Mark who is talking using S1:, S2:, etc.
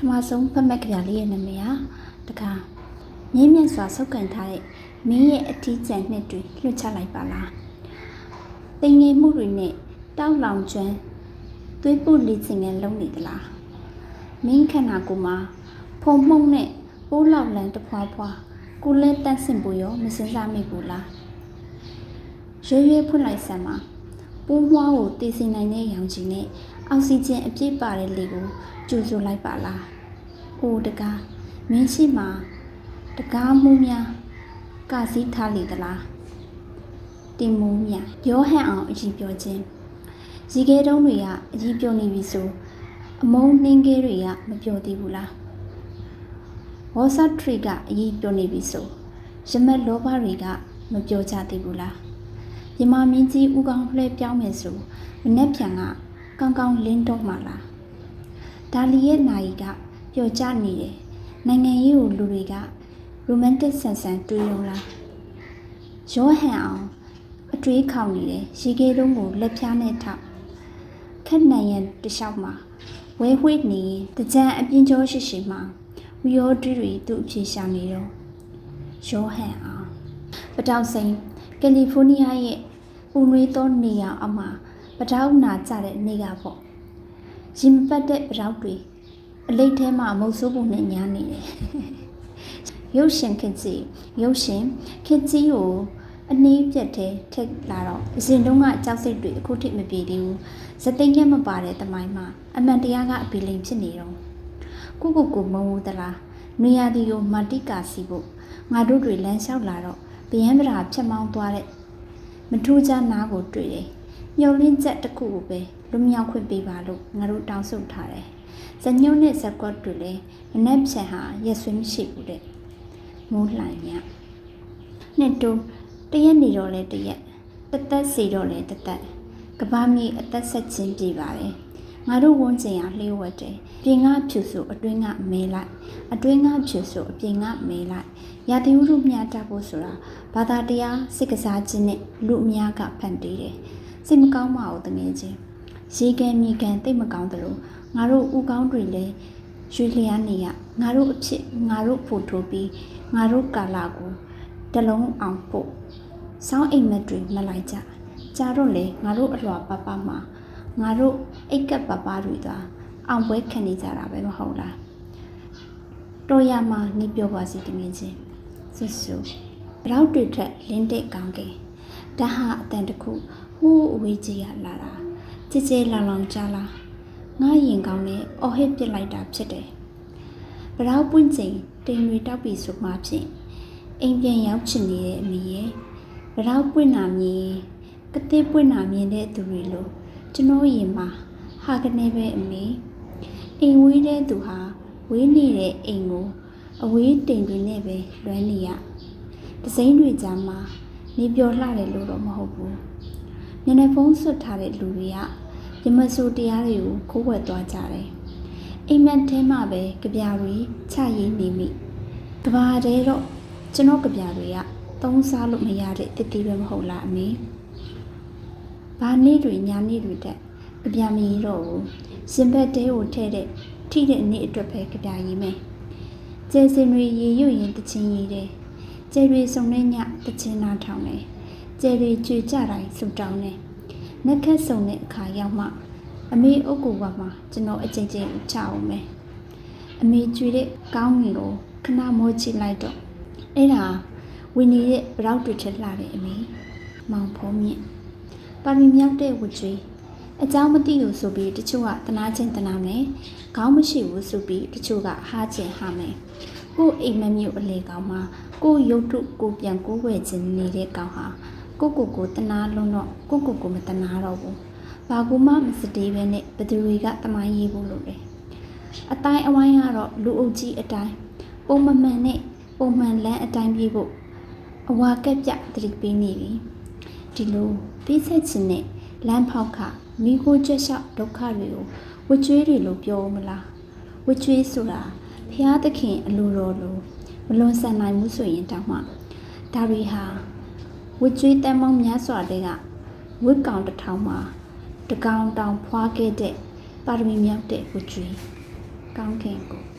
S1: ထမဆုံးဖတ်မဲ့ကြလေးရဲ့နာမည်ဟာတခါမြင်းမြတ်စွာဆုပ်ကန်ထားတဲ့မင်းရဲ့အထီးကျန်နှစ်တွေလွှတ်ချလိုက်ပါလားတင်ငယ်မှုတွေနဲ့တောက်လောင်ကျွမ်းသွေးပုတ်လေးစင်ငယ်လုံးနေသလားမင်းခန္ဓာကိုယ်မှာဖုံမှုန့်နဲ့ပိုးလောက်လန်တဖွာဖွာကိုလဲတန့်စင်ဖို့ရောမစင်စားမိဘူးလားရွေဖွင့်လိုက်စမ်းပါပိုးမွားကိုတည်စီနိုင်တဲ့ရောင်ခြည်နဲ့အောက်ဆီဂျင်အပြည့်ပါတဲ့လေကိုကျူဆိုလိုက်ပါလားအိုတကားမင်းရှိမှာတကားမှုများကစည်းထားလေသလားတင်မိုးများရောဟန့်အောင်အကြီးပြောခြင်းရီခဲတုံးတွေကအကြီးပြောနေပြီဆိုအမုန်းနှင်းခဲတွေကမပြောသေးဘူးလားဝါဆာထရီကအကြီးပြောနေပြီဆိုရမက်လောဘတွေကမပြောကြသေးဘူးလားမြမမင်းကြီးဦးကောင်းလှဲပြောင်းမယ်ဆိုမနှက်ဖြံကကောင်းကောင်းလင်းတော့မှာလားဒါလီရဲ့နာယီကပျော်ကြနေတယ်နိုင်ငံရေးကိုလူတွေကရိုမန်တစ်ဆန်ဆန်တွေးရုံလားရောဟန်အောင်အတွေးခေါင်နေတယ်ရေခဲတုံးကိုလက်ဖြားနဲ့ထောက်ခက်နိုင်ရန်တလျှောက်မှာဝဲဝှေ့နေတကြံအပြင်းကြောရှိရှိမှာဝီယောတီတွေသူ့အပြေရှာနေတော့ရောဟန်အောင်ပတောက်စိန်ကယ်လီဖိုးနီးယားရဲ့ပူနွေးသောနေရာအောက်မှာပတောက်နာကြတဲ့နေကပေါ့ရင်မပတ်တဲ့ပတောက်တွေအလိတ်ထဲမှာမုတ်ဆိုးပုံနဲ့ညားနေတယ်ရုပ်ရှင်ခက်ကြီးရုပ်ရှင်ခက်ကြီးကိုအနည်းပြတ်တဲ့ထက်လာတော့အစဉ်တုန်းကကြောက်စိတ်တွေအခုထိမပြေသေးဘူးဇသိမ်းရက်မပါတဲ့တမိုင်းမှာအမှန်တရားကအပီလိန်ဖြစ်နေတော့ကိုမုံဘူးသလားနေရာဒီကိုမာတိကာစီဖို့ငါတို့တွေလမ်းလျှောက်လာတော့ဗျမ်းပရာဖြတ်မောင်းသွားတဲ့မထူးခြားနားကိုတွေ့တယ်ညှို့လင်းချက်တစ်ခုကိုပဲလွမြောက်ခွင့်ပေးပါလို့ငါတို့တောင်းဆိုထားတယ်ဇညုံနဲ့ဇက်ကွက်တွေလည်းမနှက်ဖြန်ဟာရက်ဆွေးမရှိဘူးတဲ့မိုးလှိုင်မြနှစ်တူတရက်နေတော့လဲတရက်တသက်စီတော့လဲတသက်ကဘာမြေအသက်ဆက်ချင်းပြေပါတယ်ငါတို့ဝန်းကျင်ရလှေးဝက်တယ်ပြင်ကဖြူဆိုအတွင်းကမဲလိုက်အတွင်းကဖြူဆိုအပြင်ကမဲလိုက်ရာသီဥတုမျှတဖို့ဆိုတာဘာသာတရားစိတ်ကစားခြင်းနဲ့လူအများကဖန်တီးတယ်စိတ်မကောင်းပါဘူးတကယ်ချင်းရေကန်မြေကန်တိတ်မကောင်းသလိုငါတို့ဥကောင်းတွေလည်းရွှေလျားနေရငါတို့အဖြစ်ငါတို့ဖို့ထိုးပြီးငါတို့ကာလကိုတလုံးအောင်ဖို့စောင်းအိမ်မက်တွေမလိုက်ကြတော့လေငါတို့အလွာပပမှာငါတို့အိတ်ကပ်ပပတွေသာအောင်ပွဲခံနေကြတာပဲမဟုတ်လားတော်ရမှာနေပြောပါစီတငယ်ချင်းဆွဆွဘလောက်တွေထက်လင်းတဲ့ကောင်းကင်ဒါဟာအတန်တစ်ခုဟိုးအဝေးကြီးရလာတာကြဲကြဲလောင်လောင်ကြားလားငါရင်ကောင်းနဲ့အော်ဟစ်ပစ်လိုက်တာဖြစ်တယ်ဘလောက်ပွင့်ချိန်တိမ်တွေတောက်ပြီးဆိုမှဖြင့်အိမ်ပြန်ရောက်ချင်နေတဲ့အမေရဲ့ဘလောက်ပွင့်နာမြင်ကတိပွင့်နာမြင်တဲ့သူတွေလို့ကျွန်တော်ရင်မှာဟာကနေပဲအမေအိမ်ဝေးတဲ့သူဟာဝေးနေတဲ့အိမ်ကိုအဝေးတိမ်တွေနဲ့ပဲလွမ်းနေရတစိမ့်တွေကြားမှာနေပျော်လှတယ်လို့တော့မဟုတ်ဘူးမျက်နှာဖုံးဆွတ်ထားတဲ့လူတွေကယမဆိုတရားတွေကိုခိုးဝယ်သွားကြတယ်အိမ်မက်ထဲမှာပဲကြပြတွေချရေးနေမိကဘာတဲတော့ကျွန်တော်ကြပြတွေကသုံးစားလို့မရတဲ့တတိပဲမဟုတ်လားအမေဘာနေ့တွေညာနေ့တွေတက်ကြပြမရတော့ဘူးရှင်ဘက်တဲကိုထဲတဲ့ထိတဲ့နေ့အတွက်ပဲကြပြရေးမယ်ကျဲစင်တွေရေရွရင်တချင်းရေးတယ်ကျဲတွေစုံတဲ့ညတချင်းနာထောင်တယ်ကျဲတွေကြွေကြတိုင်းဆူတောင်းတယ်နှက်ခက်စုံတဲ့အခါရောက်မှအမေအုပ်ကိုကမှကျွန်တော်အကြိမ်ကြိမ်ချအောင်မယ်အမေကြွေတဲ့ကောင်းငင်ကိုခဏမောချလိုက်တော့အဲ့ဒါဝီနေတဲ့ဘရောက်တွေထက်လှတယ်အမေမောင်ဖုံးမြင့်ပါမီမြောက်တဲ့ဝကျွေးအကြောင်းမသိလို့ဆိုပြီးတချို့ကတနာချင်းတနာမယ်ခေါင်းမရှိဘူးဆိုပြီးတချို့ကဟာချင်းဟာမယ်ကို့အိမ်မမျိုးအလေကောင်မှာကို့ရုပ်ထုကိုပြန်ကိုးဝဲခြင်းနေတဲ့ကောင်ဟာကိုတနာလုံးတော့ကိုမတနာတော့ဘူးဘာကူမှမစတေးပဲနဲ့ဘသူတွေကတမိုင်းရေးဖို့လုပ်တယ်အတိုင်းအဝိုင်းကတော့လူအုပ်ကြီးအတိုင်းပုံမမှန်နဲ့ပုံမှန်လမ်းအတိုင်းပြေးဖို့အဝါကက်ပြတတိပေးနေပြီဒီလိုပြီးဆက်ခြင်းနဲ့လမ်းဖောက်ခမိကိုကြက်လျှောက်ဒုက္ခတွေကိုဝကျွေးတွေလို့ပြောမလားဝကျွေးဆိုတာဖျားသခင်အလိုတော်လို့မလွန်ဆန်နိုင်ဘူးဆိုရင်တောင်မှဒါတွေဟာဝကျွေးတမ်းမောင်းများစွာတဲ့ကဝတ်ကောင်တစ်ထောင်မှာတကောင်တောင်ဖွာခဲ့တဲ့ပါရမီမြောက်တဲ့ဝကျွေးကောင်းခင်ကို